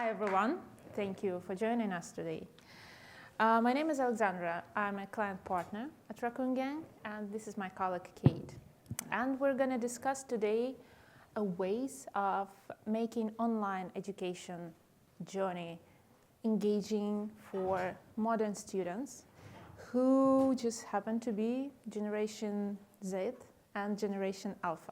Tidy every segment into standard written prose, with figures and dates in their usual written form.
Hi everyone, thank you for joining us today. My name is Alexandra, I'm a client partner at Raccoon Gang, and this is my colleague Kate. And we're going to discuss today ways of making online education journey engaging for modern students who just happen to be Generation Z and Generation Alpha.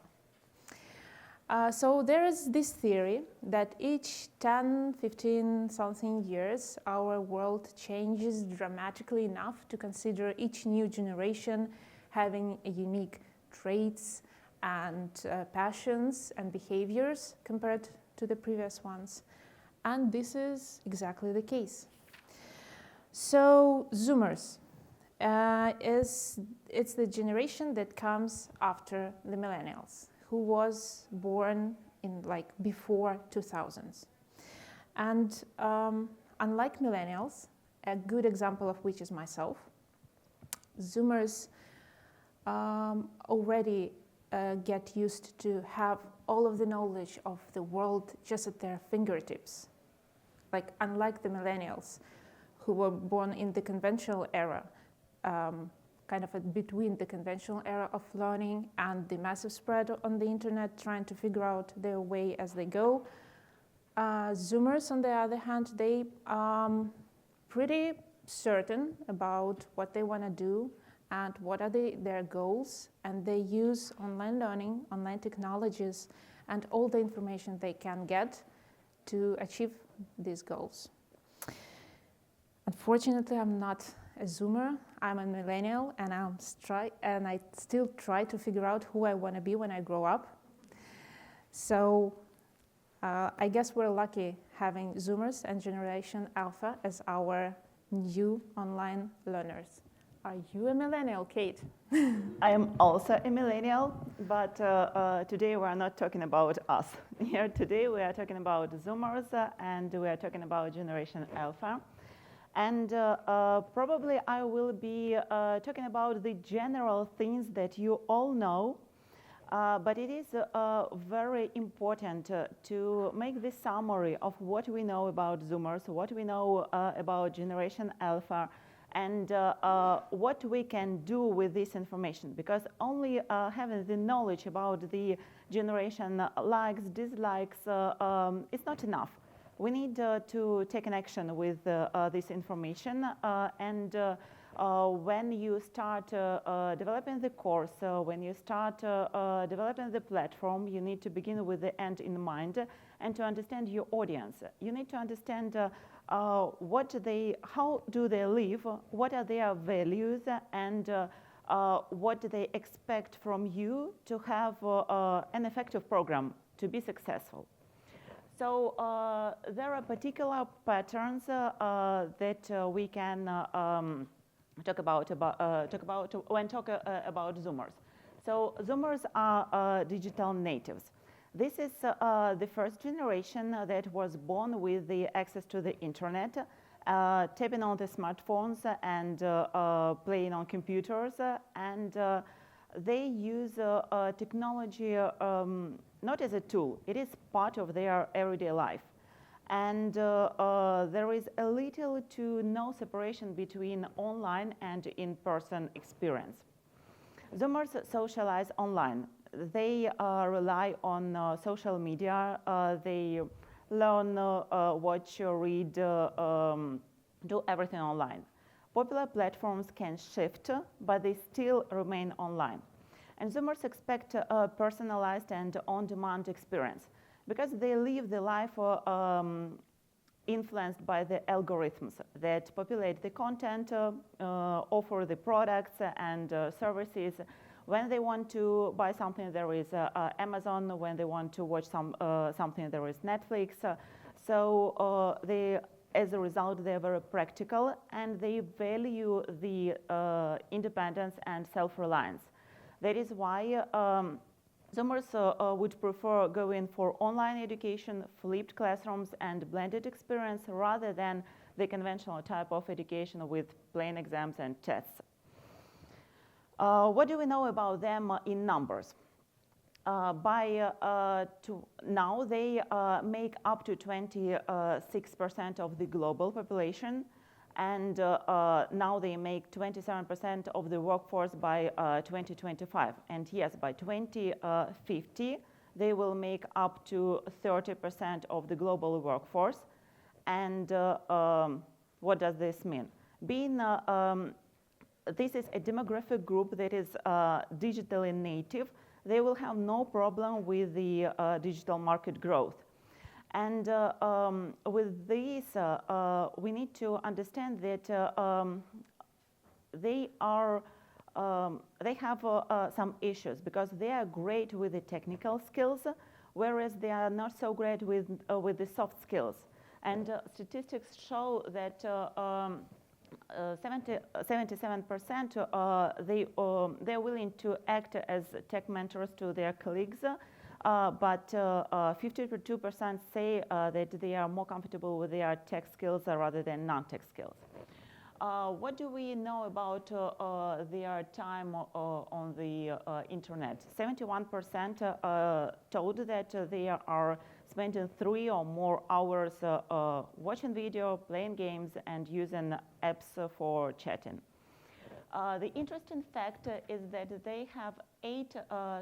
So there is this theory that each 10, 15 something years, our world changes dramatically enough to consider each new generation having a unique traits and passions and behaviors compared to the previous ones. And this is exactly the case. So Zoomers, it's the generation that comes after the millennials, who was born in before 2000s. And unlike millennials, a good example of which is myself, Zoomers already get used to have all of the knowledge of the world just at their fingertips. Unlike the millennials, who were born in the conventional era, kind of between the conventional era of learning and the massive spread on the internet, trying to figure out their way as they go. Zoomers, on the other hand, they pretty certain about what they want to do and what are their goals, and they use online learning, online technologies, and all the information they can get to achieve these goals. Unfortunately, I'm not a Zoomer. I'm a millennial, and I still try to figure out who I want to be when I grow up. So I guess we're lucky having Zoomers and Generation Alpha as our new online learners. Are you a millennial, Kate? I am also a millennial, but today we are not talking about us. Here today we are talking about Zoomers and we are talking about Generation Alpha. And probably I will be talking about the general things that you all know, but it is very important to make this summary of what we know about Zoomers, what we know about Generation Alpha, and what we can do with this information. Because only having the knowledge about the generation likes, dislikes, is not enough. We need to take an action with this information, and when you start developing the course, when you start developing the platform, you need to begin with the end in mind and to understand your audience. You need to understand how do they live, what are their values, and what do they expect from you to have an effective program to be successful. So there are particular patterns that we can talk about when talking about Zoomers. So Zoomers are digital natives. This is the first generation that was born with the access to the internet, tapping on the smartphones and playing on computers, and they use technology not as a tool. It is part of their everyday life. And there is a little to no separation between online and in-person experience. Zoomers socialize online. They rely on social media. They learn, watch, read, do everything online. Popular platforms can shift, but they still remain online. And Zoomers expect a personalized and on-demand experience because they live the life influenced by the algorithms that populate the content, offer the products and services. When they want to buy something, there is Amazon. When they want to watch something, there is Netflix. So as a result, they are very practical and they value the independence and self-reliance. That is why Zoomers would prefer going for online education, flipped classrooms, and blended experience rather than the conventional type of education with plain exams and tests. What do we know about them in numbers? Now they make up to 26% of the global population, and now they make 27% of the workforce by 2025. And yes, by 2050, they will make up to 30% of the global workforce. And what does this mean? This is a demographic group that is digitally native. They will have no problem with the digital market growth. And with this, we need to understand that they have some issues because they are great with the technical skills, whereas they are not so great with the soft skills. And statistics show that 77% they're willing to act as tech mentors to their colleagues, but 52% say that they are more comfortable with their tech skills rather than non-tech skills. What do we know about their time on the internet? 71% told that they are spending 3 or more hours watching video, playing games, and using apps for chatting. The interesting fact is that they have 8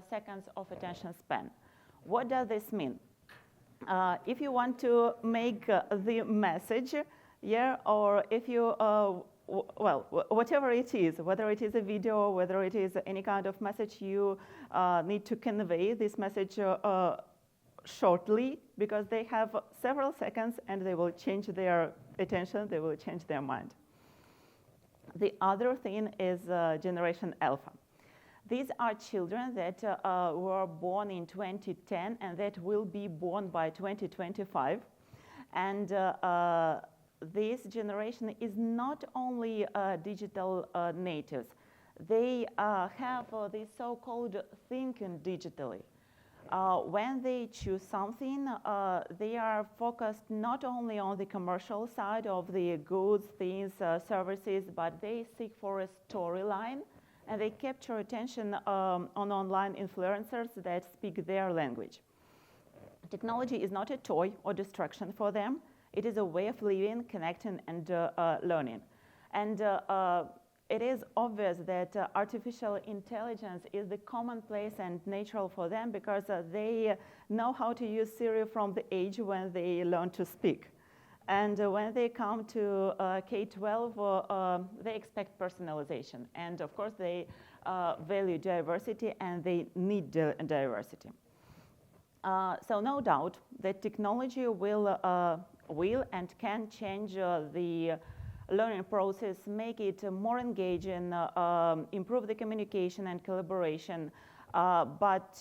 seconds of attention span. What does this mean? If you want to make the message, or if you, whatever it is, whether it is a video, whether it is any kind of message, you need to convey this message shortly, because they have several seconds and they will change their attention, they will change their mind. The other thing is Generation Alpha. These are children that were born in 2010 and that will be born by 2025. And this generation is not only digital natives, they have this so-called thinking digitally. When they choose something, they are focused not only on the commercial side of the goods, things, services, but they seek for a storyline, and they capture attention on online influencers that speak their language. Technology is not a toy or distraction for them. It is a way of living, connecting, and learning. And it is obvious that artificial intelligence is the commonplace and natural for them because they know how to use Siri from the age when they learn to speak. And when they come to K12, they expect personalization. And of course, they value diversity and they need diversity. So no doubt that technology will and can change the learning process, make it more engaging, improve the communication and collaboration. But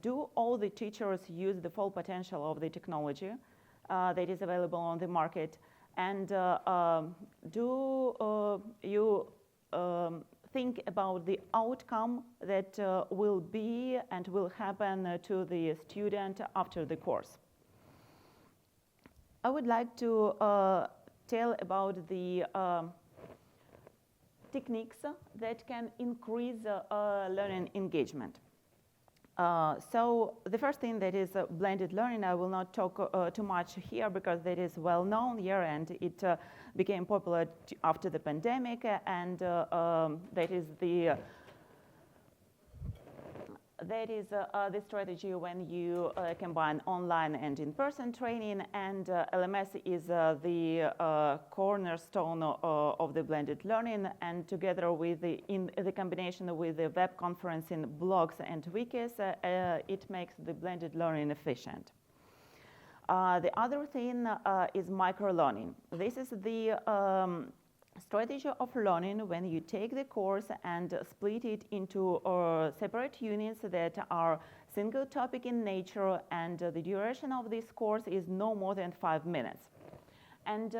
do all the teachers use the full potential of the technology that is available on the market? And do you think about the outcome that will be and will happen to the student after the course? I would like to tell about the techniques that can increase learning engagement. So the first thing that is blended learning, I will not talk too much here because that is well known here and it became popular after the pandemic, and that is the strategy when you combine online and in-person training, and LMS is the cornerstone of the blended learning, and together with the combination with the web conferencing, blogs, and wikis, it makes the blended learning efficient. The other thing is micro-learning. This is the strategy of learning when you take the course and split it into separate units that are single topic in nature, and the duration of this course is no more than 5 minutes. And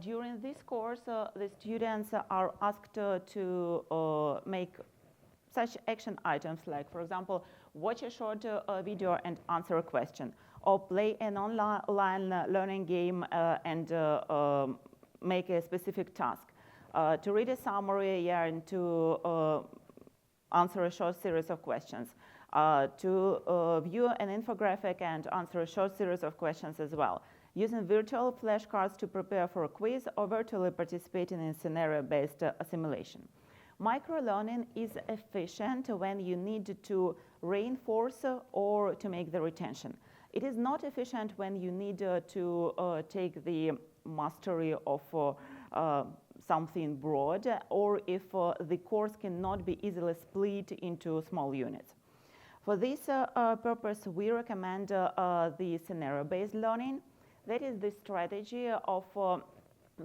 during this course, the students are asked to make such action items like, for example, watch a short video and answer a question, or play an online learning game and make a specific task, to read a summary and to answer a short series of questions, to view an infographic and answer a short series of questions as well, using virtual flashcards to prepare for a quiz, or virtually participating in scenario-based simulation. Microlearning is efficient when you need to reinforce or to make the retention. It is not efficient when you need to take the mastery of something broad, or if the course cannot be easily split into small units. For this purpose, we recommend the scenario-based learning. That is the strategy of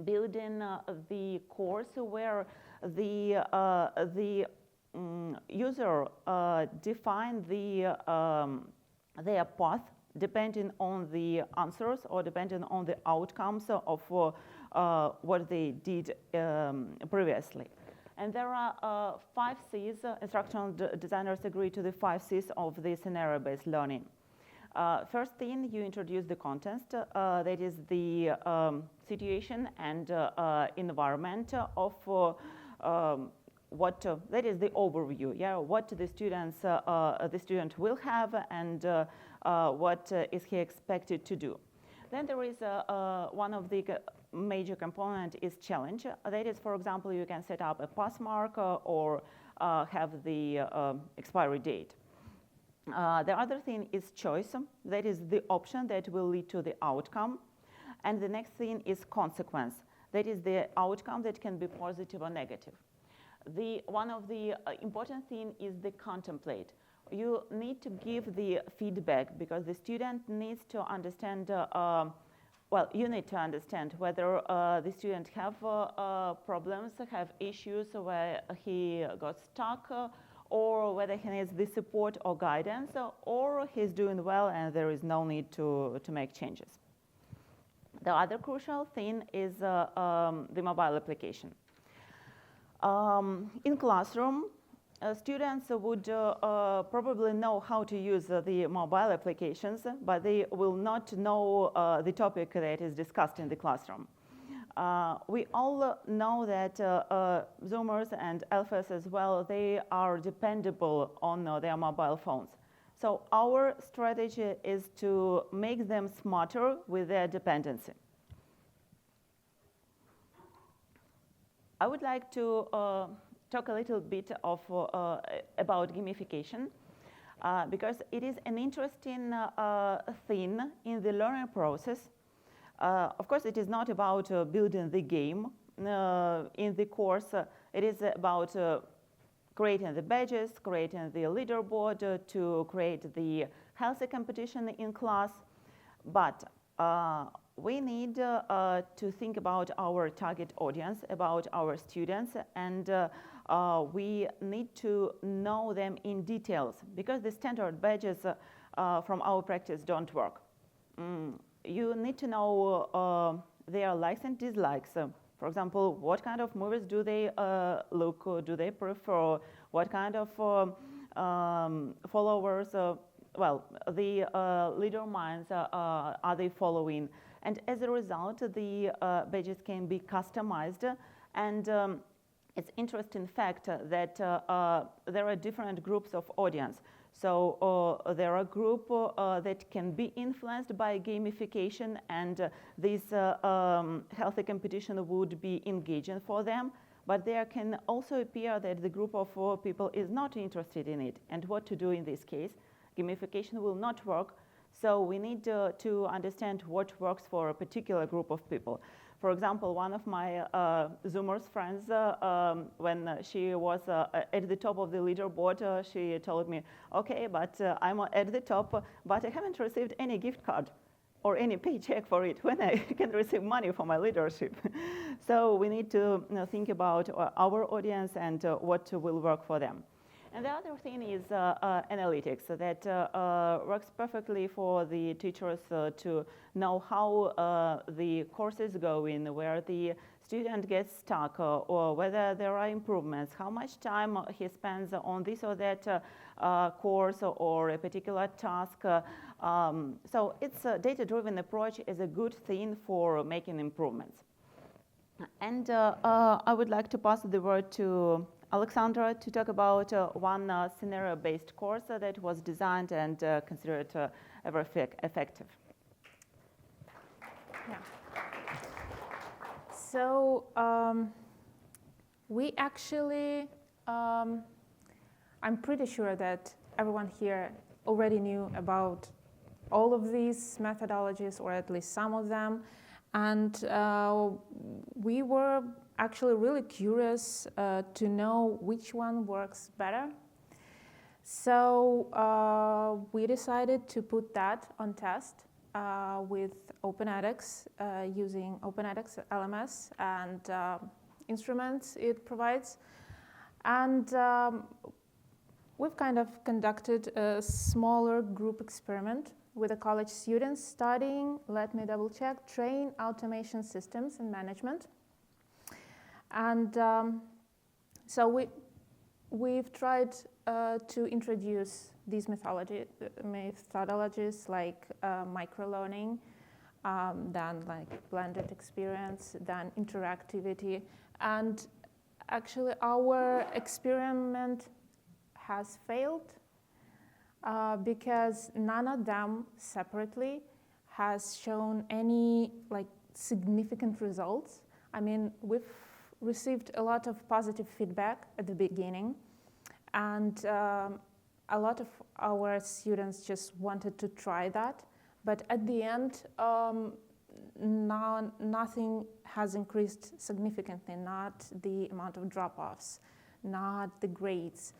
building the course where the user define their path depending on the answers or depending on the outcomes of what they did previously. And there are 5 C's. Instructional designers agree to the 5 C's of the scenario-based learning. First thing, you introduce the context. That is the situation and environment of that is the overview. Yeah, what the student will have and what is he expected to do. Then there is one of the major component is challenge. That is, for example, you can set up a pass mark or have the expiry date. The other thing is choice. That is the option that will lead to the outcome. And the next thing is consequence. That is the outcome that can be positive or negative. One of the important thing is the contemplate. You need to give the feedback because the student needs to understand, well, you need to understand whether the student have problems, have issues where he got stuck, or whether he needs the support or guidance, or he's doing well and there is no need to make changes. The other crucial thing is the mobile application. In classroom, students would probably know how to use the mobile applications, but they will not know the topic that is discussed in the classroom. We all know that Zoomers and Alphas as well, they are dependable on their mobile phones. So our strategy is to make them smarter with their dependency. I would like to talk a little bit about gamification because it is an interesting thing in the learning process. Of course, it is not about building the game in the course. It is about creating the badges, creating the leaderboard, to create the healthy competition in class. But we need to think about our target audience, about our students, and we need to know them in details because the standard badges from our practice don't work. You need to know their likes and dislikes. For example, what kind of movies do they do they prefer? What kind of followers, well, the leader minds are they following? And as a result, the badges can be customized. And it's interesting fact that there are different groups of audience. So there are a group that can be influenced by gamification, and this healthy competition would be engaging for them. But there can also appear that the group of people is not interested in it. And what to do in this case? Gamification will not work. So we need to understand what works for a particular group of people. For example, one of my Zoomers friends, when she was at the top of the leaderboard, she told me, okay, but I'm at the top, but I haven't received any gift card or any paycheck for it when I can receive money for my leadership. So we need to think about our audience and what will work for them. And the other thing is analytics that works perfectly for the teachers to know how the course is going, where the student gets stuck, or whether there are improvements, how much time he spends on this or that course or a particular task. So it's a data-driven approach is a good thing for making improvements. And I would like to pass the word to Alexandra to talk about one scenario-based course that was designed and considered very effective. Yeah. So we actually, I'm pretty sure that everyone here already knew about all of these methodologies, or at least some of them. And we were actually really curious to know which one works better. So we decided to put that on test with OpenEdX, using OpenEdX LMS and instruments it provides. And we've kind of conducted a smaller group experiment with the college students studying, let me double check, train automation systems and management. And so we've tried to introduce these methodologies like microlearning, then like blended experience, then interactivity. And actually our experiment has failed because none of them separately has shown any like significant results. I mean, we've received a lot of positive feedback at the beginning, and a lot of our students just wanted to try that. But at the end, nothing has increased significantly, not the amount of drop-offs, not the grades,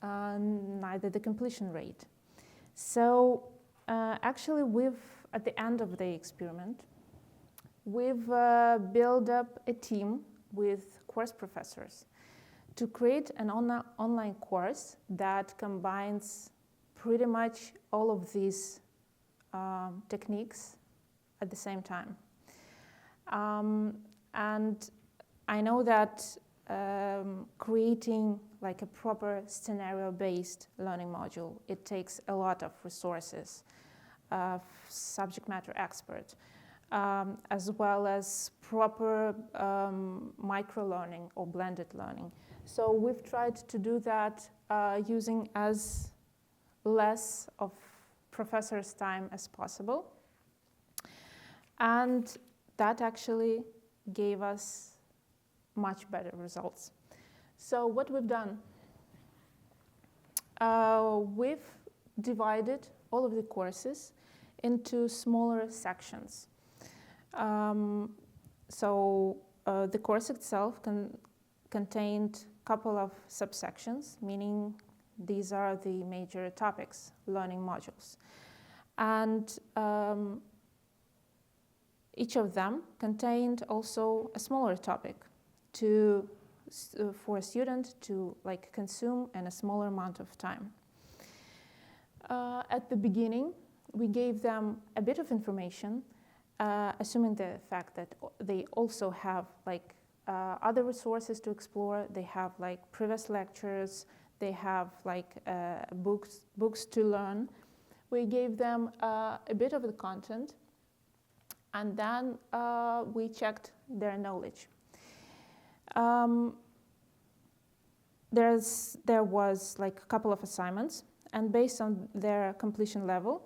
neither the completion rate. So actually at the end of the experiment, we've built up a team with course professors to create an online course that combines pretty much all of these techniques at the same time. And I know that creating like a proper scenario-based learning module, it takes a lot of resources, subject matter expert, as well as proper micro-learning or blended learning. So we've tried to do that using as less of professors' time as possible. And that actually gave us much better results. So what we've done, we've divided all of the courses into smaller sections. So the course itself contained a couple of subsections, meaning these are the major topics, learning modules. And each of them contained also a smaller topic for a student to like consume in a smaller amount of time. At the beginning, we gave them a bit of information, assuming the fact that they also have like other resources to explore. They have like previous lectures, they have like books to learn. We gave them a bit of the content, and then we checked their knowledge. There was like a couple of assignments, and based on their completion level,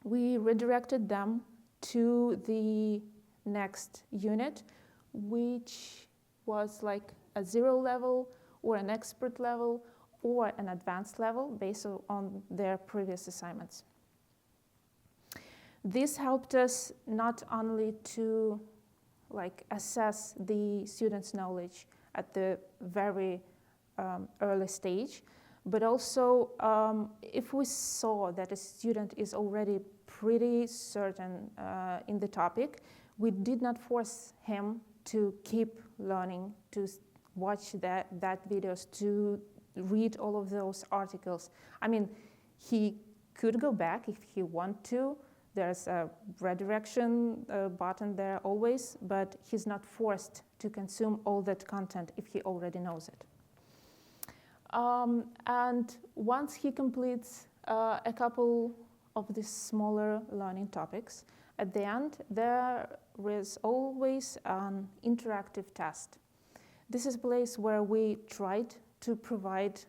we redirected them to the next unit, which was like a 0 level or an expert level or an advanced level based on their previous assignments. This helped us not only to like assess the student's knowledge at the very early stage, but also if we saw that a student is already pretty certain in the topic, we did not force him to keep learning, to watch that videos, to read all of those articles. I mean, he could go back if he want to. There's a redirection button there always, but he's not forced to consume all that content if he already knows it. And once he completes a couple of these smaller learning topics, at the end there is always an interactive test. This is a place where we tried to provide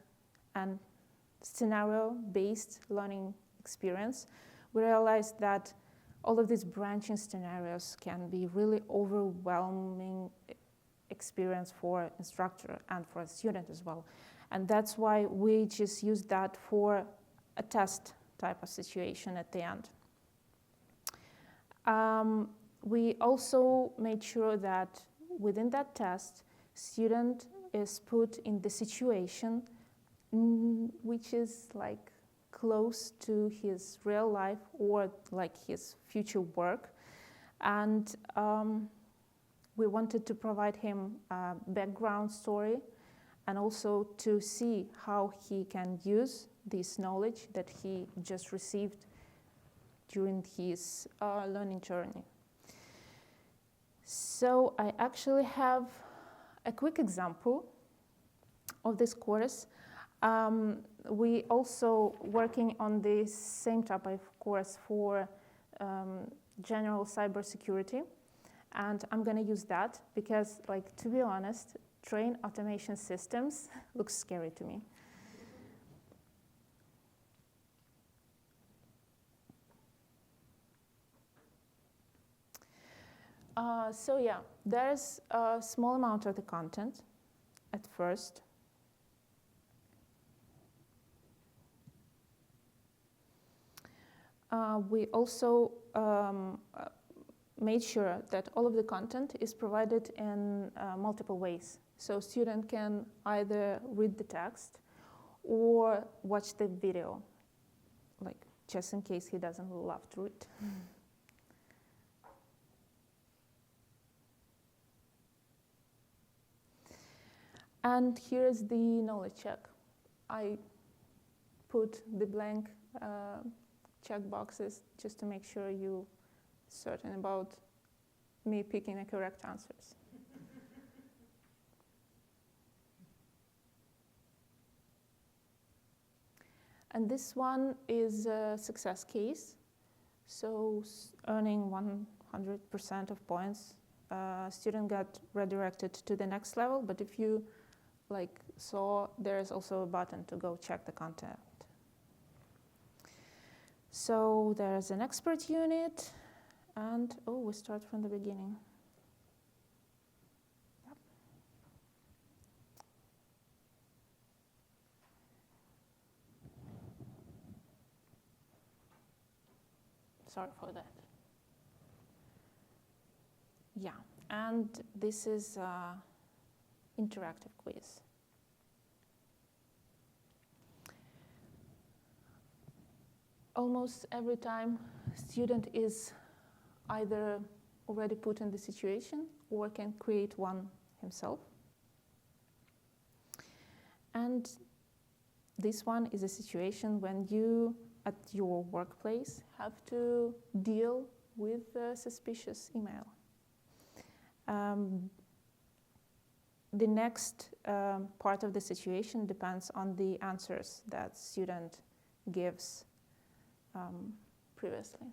a scenario-based learning experience. We realized that all of these branching scenarios can be really overwhelming experience for instructor and for a student as well. And that's why we just use that for a test type of situation at the end. We also made sure that within that test, student is put in the situation which is like close to his real life or like his future work. And we wanted to provide him a background story and also to see how he can use this knowledge that he just received during his learning journey. So I actually have a quick example of this course. We also working on the same type of course for general cybersecurity, and I'm going to use that because, like, to be honest, train automation systems looks scary to me. So yeah, there's a small amount of the content at first. We also made sure that all of the content is provided in multiple ways. So student can either read the text or watch the video, like just in case he doesn't love to read. And here's the knowledge check. I put the blank check boxes just to make sure you're certain about me picking the correct answers. And this one is a success case. So earning 100% of points, student got redirected to the next level. But if you saw, there's also a button to go check the content. So there's an expert unit, and we start from the beginning. Yep. Sorry for that. Yeah, and this is an interactive quiz. Almost every time, student is either already put in the situation or can create one himself. And this one is a situation when you, at your workplace, have to deal with a suspicious email. The next part of the situation depends on the answers that student gives previously.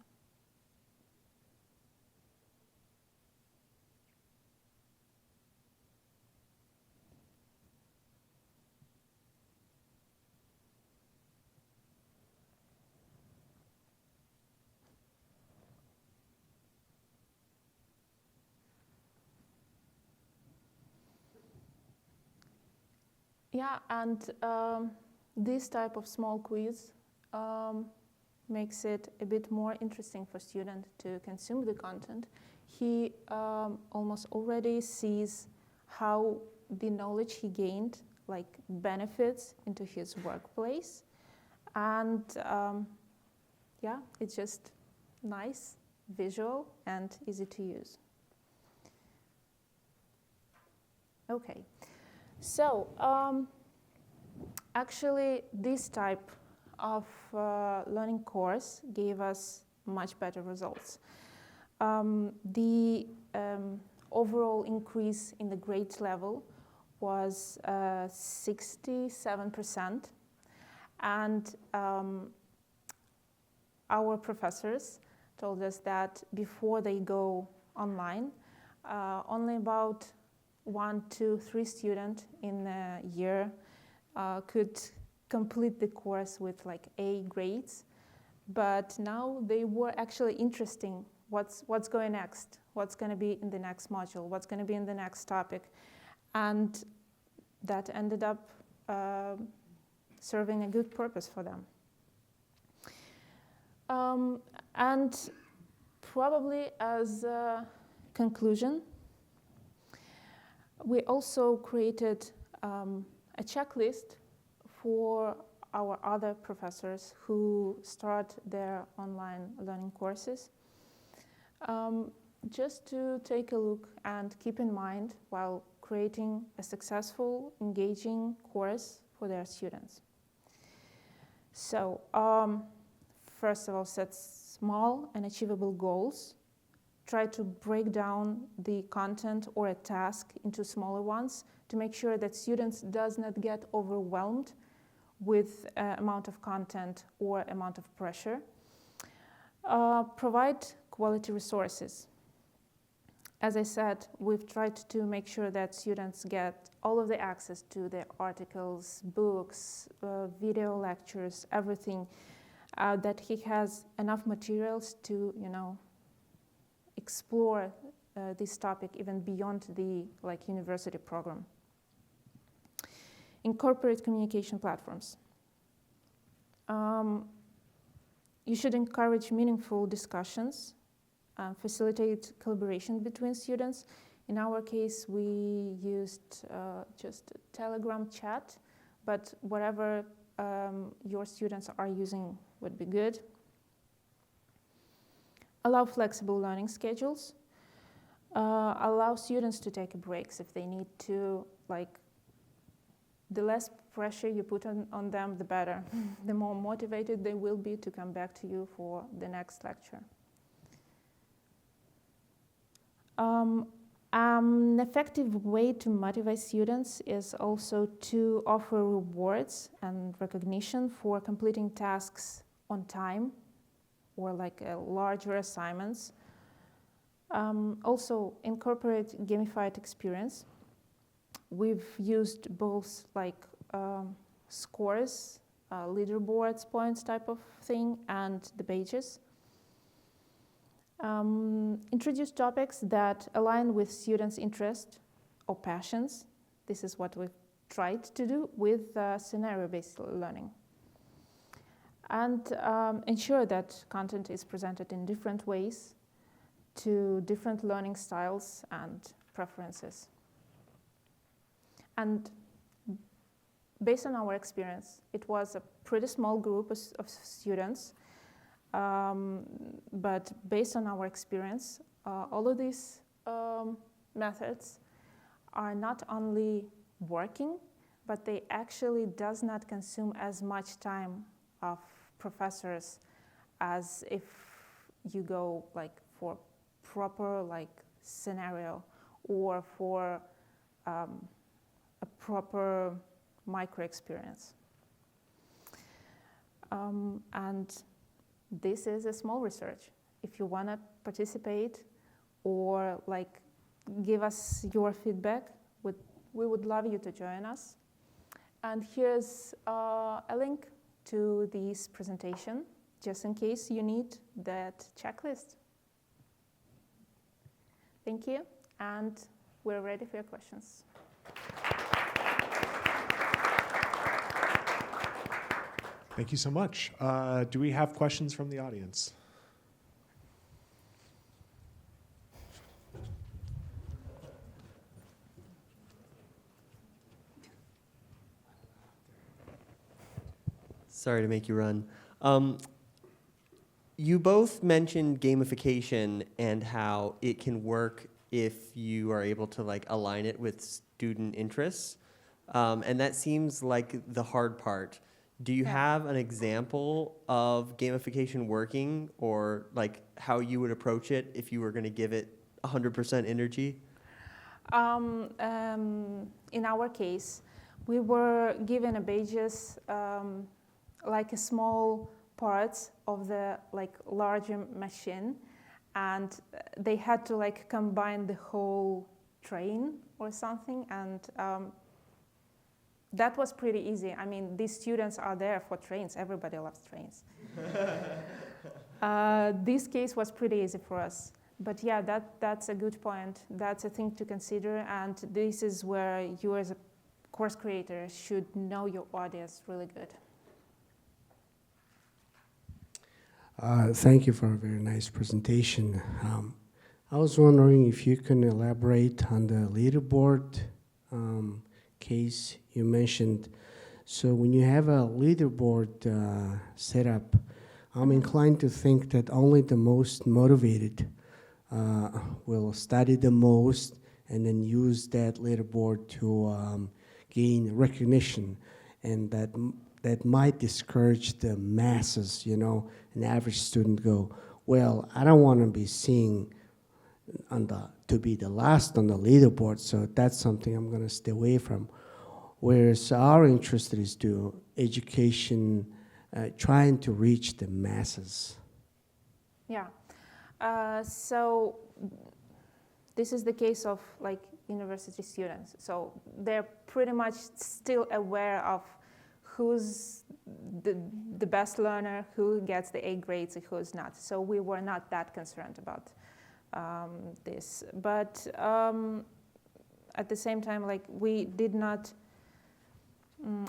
Yeah, and this type of small quiz makes it a bit more interesting for student to consume the content. He almost already sees how the knowledge he gained benefits into his workplace. And yeah, it's just nice, visual, and easy to use. Okay, so actually this type of learning course gave us much better results. The overall increase in the grade level was 67%, and our professors told us that before they go online, only about 1, 2, 3 students in a year could complete the course with like A grades, but now they were actually interesting. What's going next? What's going to be in the next module? What's going to be in the next topic? And that ended up serving a good purpose for them. And probably as a conclusion, we also created a checklist for our other professors who start their online learning courses, just to take a look and keep in mind while creating a successful, engaging course for their students. So, first of all, set small and achievable goals. Try to break down the content or a task into smaller ones to make sure that students does not get overwhelmed with amount of content or amount of pressure. Provide quality resources. As I said, we've tried to make sure that students get all of the access to the articles, books, video lectures, everything, that he has enough materials to, explore this topic even beyond the university program. Incorporate communication platforms. You should encourage meaningful discussions, facilitate collaboration between students. In our case, we used just Telegram chat, but whatever your students are using would be good. Allow flexible learning schedules. Allow students to take breaks if they need to. The less pressure you put on them, the better. The more motivated they will be to come back to you for the next lecture. An effective way to motivate students is also to offer rewards and recognition for completing tasks on time or larger assignments. Also, incorporate gamified experience. We've used both scores, leaderboards, points type of thing, and the pages. Introduce topics that align with students' interest or passions. This is what we've tried to do with scenario-based learning. And ensure that content is presented in different ways to different learning styles and preferences. And based on our experience, it was a pretty small group of students. But based on our experience, all of these methods are not only working, but they actually does not consume as much time of professors as if you go for proper scenario or for a proper micro experience. And this is a small research. If you want to participate or give us your feedback, we would love you to join us. And here's a link to this presentation, just in case you need that checklist. Thank you, and we're ready for your questions. Thank you so much. Do we have questions from the audience? Sorry to make you run. You both mentioned gamification and how it can work if you are able to align it with student interests. And that seems like the hard part. Do you have an example of gamification working, or how you would approach it if you were going to give it 100% energy? In our case, we were given a pages a small parts of the larger machine, and they had to combine the whole train or something, and that was pretty easy. I mean, these students are there for trains. Everybody loves trains. This case was pretty easy for us. But yeah, that's a good point. That's a thing to consider, and this is where you as a course creator should know your audience really good. Thank you for a very nice presentation. I was wondering if you can elaborate on the leaderboard case you mentioned. So when you have a leaderboard set up, I'm inclined to think that only the most motivated will study the most and then use that leaderboard to gain recognition, and that might discourage the masses. You know, an average student go, well, I don't want to be seen to be the last on the leaderboard, so that's something I'm going to stay away from. Whereas our interest is to education, trying to reach the masses. Yeah. So this is the case of like university students. So they're pretty much still aware of who's the best learner, who gets the A grades and who's not. So we were not that concerned about this. But at the same time, like, we did not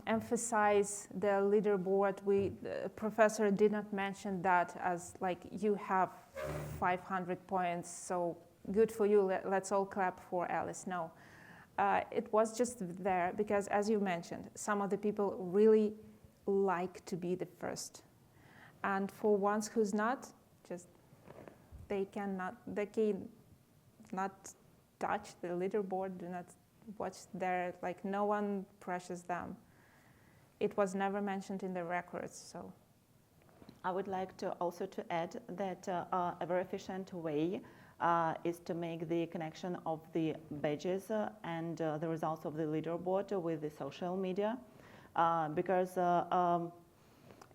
emphasize the leaderboard. The professor did not mention that as like, you have 500 points, so good for you, let's all clap for Alice. No, it was just there because, as you mentioned, some of the people really like to be the first. And for ones who's not, just they cannot touch the leaderboard, do not watch their, like, no one pressures them. It was never mentioned in the records, so. I would like to also to add that a very efficient way is to make the connection of the badges and the results of the leaderboard with the social media, because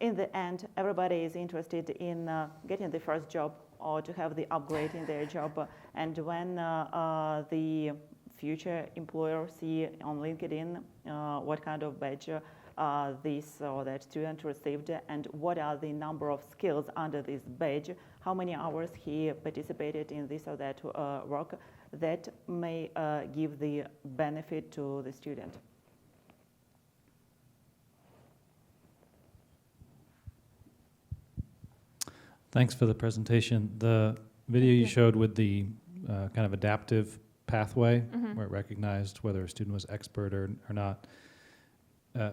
in the end, everybody is interested in getting the first job or to have the upgrade in their job. And when the future employer see on LinkedIn what kind of badge this or that student received and what are the number of skills under this badge, how many hours he participated in this or that work, that may give the benefit to the student. Thanks for the presentation. The video you showed with the kind of adaptive pathway, where it recognized whether a student was expert or not,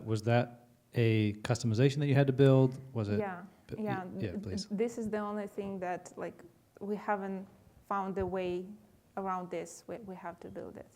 was that a customization that you had to build? Was it? Yeah, yeah, please. This is the only thing that, like, we haven't found a way around this. We have to build it.